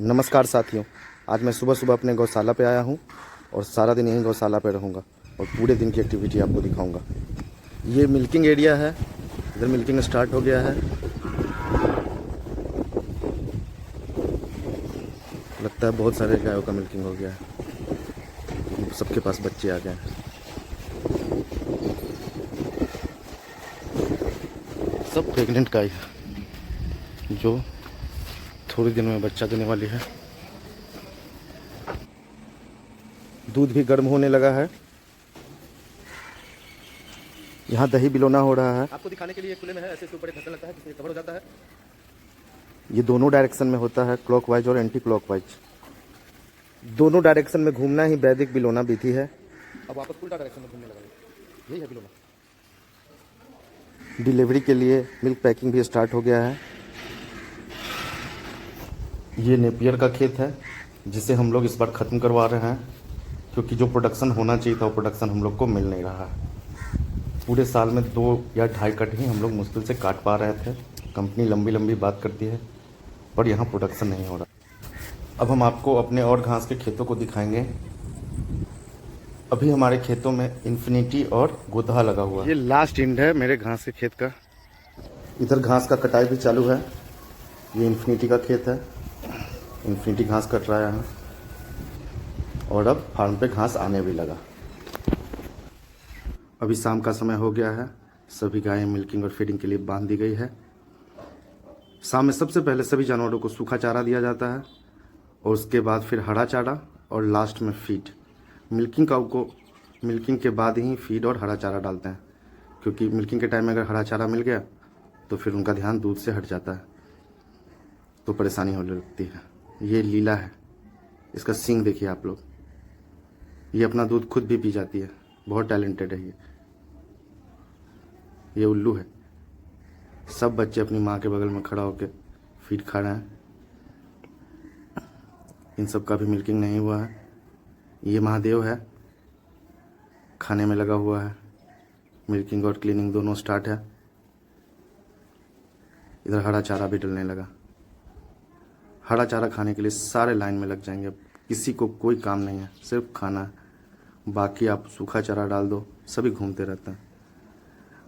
नमस्कार साथियों, आज मैं सुबह सुबह अपने गौशाला पे आया हूँ और सारा दिन यहीं गौशाला पे रहूँगा और पूरे दिन की एक्टिविटी आपको दिखाऊंगा। ये मिल्किंग एरिया है, इधर मिल्किंग स्टार्ट हो गया है। लगता है बहुत सारे गायों का मिल्किंग हो गया है, सबके पास बच्चे आ गए हैं। सब प्रेग्नेंट गाय है जो थोड़ी दिन में बच्चा देने वाली है। दूध भी गर्म होने लगा है। यहाँ दही बिलोना हो रहा है। आपको दिखाने के लिए खुले में है, ऐसे ऊपर एक ढक्कन लगता है जिसमें कवर हो जाता है। ये दोनों डायरेक्शन में होता है, क्लॉकवाइज और एंटी क्लॉकवाइज। दोनों डायरेक्शन में घूमना ही वैदिक बिलोना विधि है। अब वापस उल्टा डायरेक्शन में घूमने लगा, यही है बिलोना। डिलीवरी के लिए मिल्क पैकिंग भी स्टार्ट हो गया है। ये नेपियर का खेत है जिसे हम लोग इस बार ख़त्म करवा रहे हैं, क्योंकि जो प्रोडक्शन होना चाहिए था वो प्रोडक्शन हम लोग को मिल नहीं रहा है। पूरे साल में 2 या 2.5 कट ही हम लोग मुश्किल से काट पा रहे थे। कंपनी लंबी लंबी बात करती है पर यहाँ प्रोडक्शन नहीं हो रहा। अब हम आपको अपने और घास के खेतों को दिखाएंगे। अभी हमारे खेतों में इन्फिनिटी और गोदहा लगा हुआ है। ये लास्ट एंड है मेरे घास के खेत का। इधर घास का कटाई भी चालू है। ये इन्फिनिटी का खेत है, इन्फिनिटी घास कट रहा है यहाँ, और अब फार्म पे घास आने भी लगा। अभी शाम का समय हो गया है, सभी गायें मिल्किंग और फीडिंग के लिए बांध दी गई है। शाम में सबसे पहले सभी जानवरों को सूखा चारा दिया जाता है और उसके बाद फिर हरा चारा और लास्ट में फीड। मिल्किंग काऊ को मिल्किंग के बाद ही फीड और हरा चारा डालते हैं, क्योंकि मिल्किंग के टाइम में अगर हरा चारा मिल गया तो फिर उनका ध्यान दूध से हट जाता है, तो परेशानी होने लगती है। ये लीला है, इसका सींग देखिए आप लोग। ये अपना दूध खुद भी पी जाती है, बहुत टैलेंटेड है ये उल्लू है। सब बच्चे अपनी माँ के बगल में खड़ा होकर फीड खा रहे हैं। इन सब का भी मिल्किंग नहीं हुआ है। ये महादेव है, खाने में लगा हुआ है। मिल्किंग और क्लीनिंग दोनों स्टार्ट है। इधर हरा चारा भी डलने लगा। हरा चारा खाने के लिए सारे लाइन में लग जाएंगे। अब किसी को कोई काम नहीं है, सिर्फ खाना है। बाकी आप सूखा चारा डाल दो, सभी घूमते रहते हैं।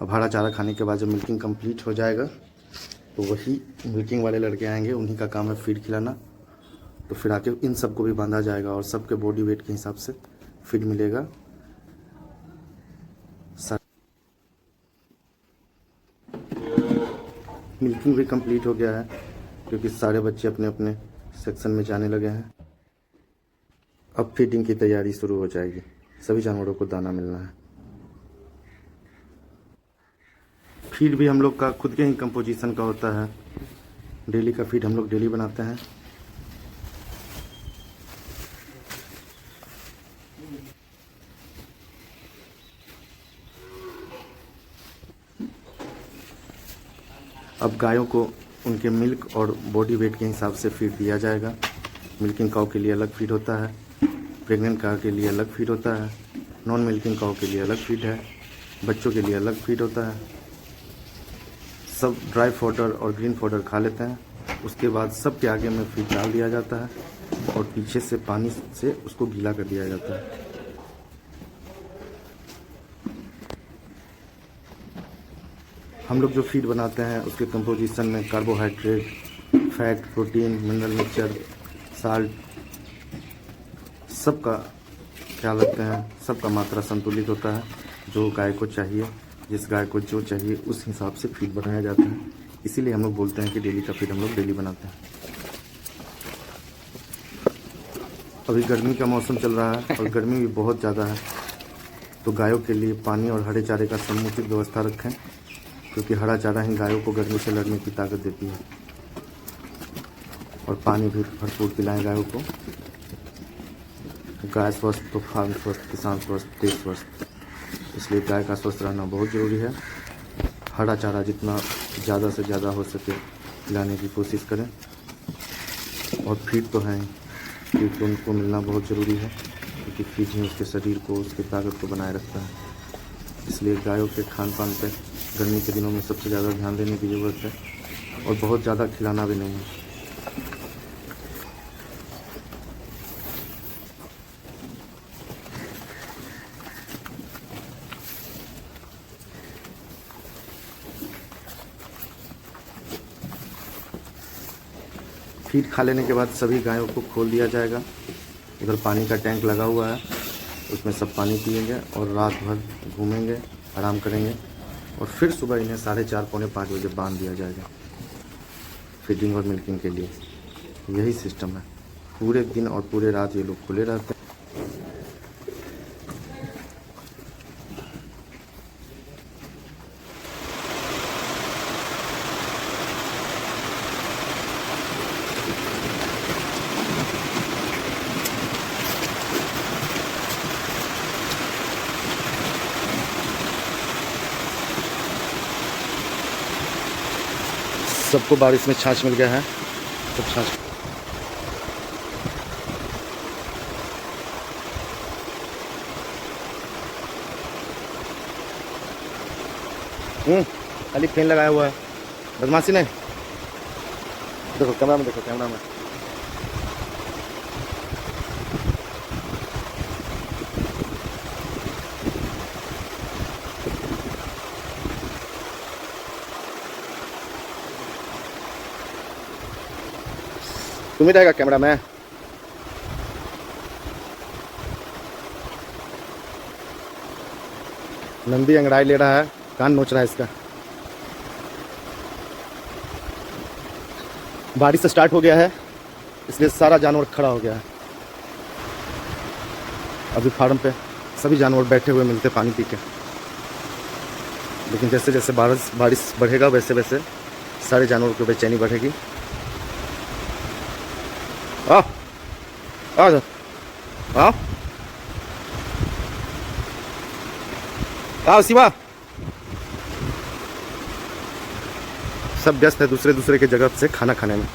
अब हरा चारा खाने के बाद जब मिल्किंग कंप्लीट हो जाएगा तो वही मिल्किंग वाले लड़के आएंगे, उन्हीं का काम है फीड खिलाना। तो फिर आके इन सबको भी बांधा जाएगा और सबके बॉडी वेट के हिसाब से फीड मिलेगा। मिल्किंग भी कंप्लीट हो गया है, क्योंकि सारे बच्चे अपने अपने सेक्शन में जाने लगे हैं। अब फीडिंग की तैयारी शुरू हो जाएगी। सभी जानवरों को दाना मिलना है। फीड भी हम लोग का खुद के ही कंपोजिशन का होता है। डेली का फीड हम लोग डेली बनाते हैं। अब गायों को उनके मिल्क और बॉडी वेट के हिसाब से फीड दिया जाएगा। मिल्किंग काऊ के लिए अलग फीड होता है, प्रेग्नेंट काऊ के लिए अलग फीड होता है, नॉन मिल्किंग काऊ के लिए अलग फीड है, बच्चों के लिए अलग फीड होता है। सब ड्राई पाउडर और ग्रीन पाउडर खा लेते हैं। उसके बाद सबके आगे में फीड डाल दिया जाता है और पीछे से पानी से उसको गीला कर दिया जाता है। हम लोग जो फीड बनाते हैं उसके कंपोजिशन में carbohydrate, fat, protein, mineral mixture, salt, सबका ख्याल रखते हैं। सबका मात्रा संतुलित होता है। जो गाय को चाहिए, जिस गाय को जो चाहिए उस हिसाब से फीड बनाया जाता है। इसीलिए हम लोग बोलते हैं कि डेली का फीड हम लोग डेली बनाते हैं। अभी गर्मी का मौसम चल रहा है और गर्मी भी बहुत ज़्यादा है, तो गायों के लिए पानी और हरे चारे का समुचित व्यवस्था रखें, क्योंकि हरा चारा ही गायों को गर्मी से लड़ने की ताकत देती है। और पानी भी भरपूर पिलाएं गायों को। गाय स्वस्थ तो फार्म स्वस्थ, किसान स्वस्थ, देश स्वस्थ। इसलिए गाय का स्वस्थ रहना बहुत ज़रूरी है। हरा चारा जितना ज़्यादा से ज़्यादा हो सके खिलाने की कोशिश करें। और फीड तो है, फीड तो उनको मिलना बहुत ज़रूरी है, क्योंकि फीड ही उसके शरीर को, उसकी ताकत को बनाए रखता है। इसलिए गायों के खान पान पर गर्मी के दिनों में सबसे ज़्यादा ध्यान देने की ज़रूरत है, और बहुत ज़्यादा खिलाना भी नहीं है। फीड खा लेने के बाद सभी गायों को खोल दिया जाएगा। उधर पानी का टैंक लगा हुआ है, उसमें सब पानी पिएंगे और रात भर घूमेंगे, आराम करेंगे और फिर सुबह इन्हें 4:30 पौने 5 बजे बांध दिया जाएगा फीडिंग और मिल्किंग के लिए। यही सिस्टम है, पूरे दिन और पूरे रात ये लोग खुले रहते हैं। सबको बारिश में छाछ मिल गया है, सब छाछ खाली फैन लगाया हुआ है, बदमाशी नहीं। देखो कैमरा में, देखो कैमरा में। तुम ही रहेगा कैमरा में। नंदी अंगड़ाई ले रहा है, कान नोच रहा है इसका। बारिश स्टार्ट हो गया है इसलिए सारा जानवर खड़ा हो गया है। अभी फार्म पे सभी जानवर बैठे हुए मिलते पानी पी के, लेकिन जैसे जैसे बारिश बढ़ेगा वैसे वैसे सारे जानवरों की बेचैनी बढ़ेगी। आ जा, आओ आओ शिवा। सब व्यस्त है दूसरे दूसरे के जगह से खाना खाने में।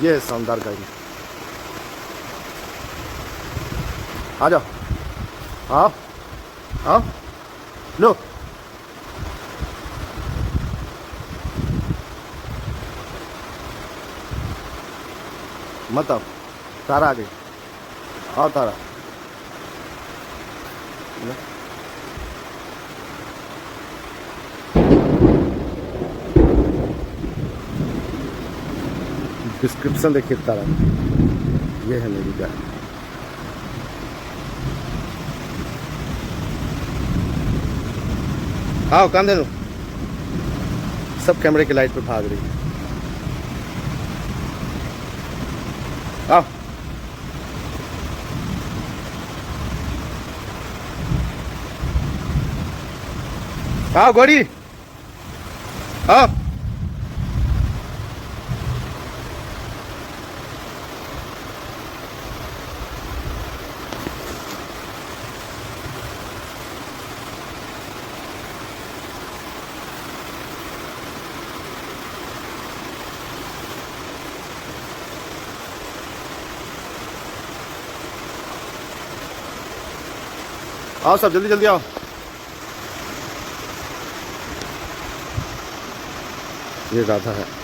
ये है शानदार गाड़ी। आ जाओ, आओ आओ, लो। मत आओ, तारा आ गई। आओ तारा। डिस्क्रिप्शन देखिए तारा, ये है मेरी गाय। आओ काम दे लो। सब कैमरे की लाइट पे भाग रही है। आओ आओ गोरी, आओ। आओ सब जल्दी जल्दी आओ। ये राधा है।